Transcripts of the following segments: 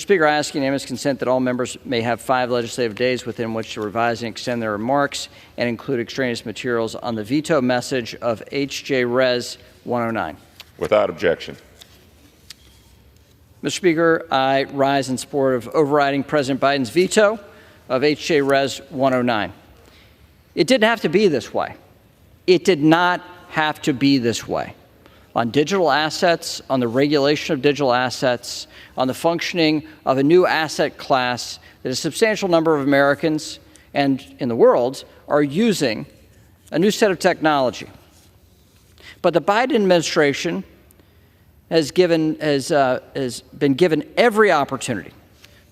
Speaker, I ask unanimous consent that all members may have 5 legislative days within which to revise and extend their remarks and include extraneous materials on the veto message of H.J. Res. 109. Without objection. Mr. Speaker, I rise in support of overriding President Biden's veto of H.J. Res. 109. It didn't have to be this way. It did not have to be this way. On digital assets, on the regulation of digital assets, on the functioning of a new asset class that a substantial number of Americans and in the world are using a new set of technology. But the Biden administration has been given every opportunity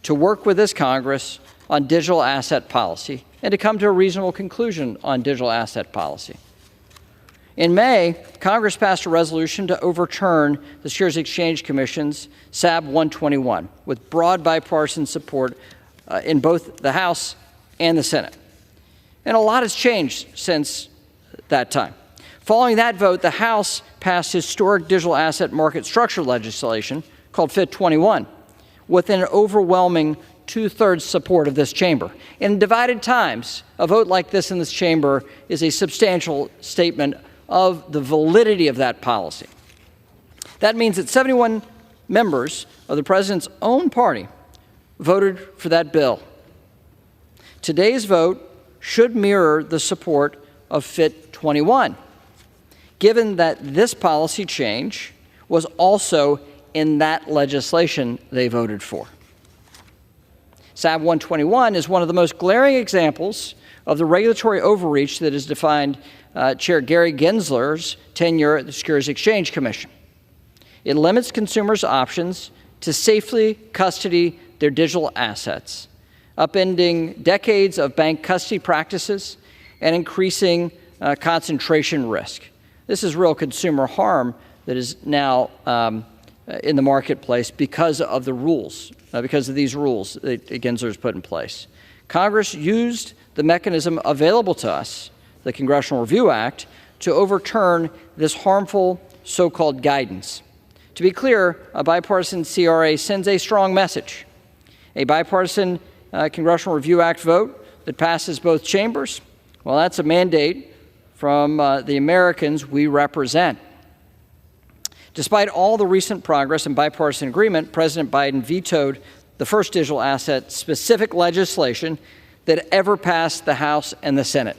to work with this Congress on digital asset policy and to come to a reasonable conclusion on digital asset policy. In May, Congress passed a resolution to overturn the Securities Exchange Commission's SAB 121 with broad bipartisan support in both the House and the Senate. And a lot has changed since that time. Following that vote, the House passed historic digital asset market structure legislation called FIT 21 with an overwhelming 2/3 support of this chamber. In divided times, a vote like this in this chamber is a substantial statement of the validity of that policy. That means that 71 members of the president's own party voted for that bill. Today's vote should mirror the support of FIT 21, given that this policy change was also in that legislation they voted for. SAB 121 is one of the most glaring examples of the regulatory overreach that has defined Chair Gary Gensler's tenure at the Securities Exchange Commission. It limits consumers' options to safely custody their digital assets, upending decades of bank custody practices and increasing concentration risk. This is real consumer harm that is now in the marketplace because of the rules, because of these rules that Gensler's put in place. Congress used the mechanism available to us, the Congressional Review Act, to overturn this harmful so-called guidance. To be clear, a bipartisan CRA sends a strong message. A bipartisan Congressional Review Act vote that passes both chambers, well, that's a mandate from the Americans we represent. Despite all the recent progress and bipartisan agreement, President Biden vetoed the first digital asset-specific legislation that ever passed the House and the Senate.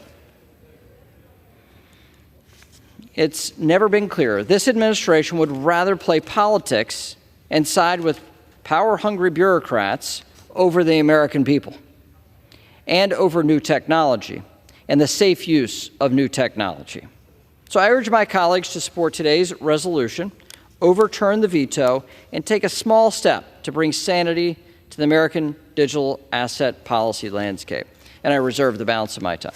It's never been clearer. This administration would rather play politics and side with power-hungry bureaucrats over the American people and over new technology and the safe use of new technology. So I urge my colleagues to support today's resolution, overturn the veto, and take a small step to bring sanity to the American digital asset policy landscape. And I reserve the balance of my time.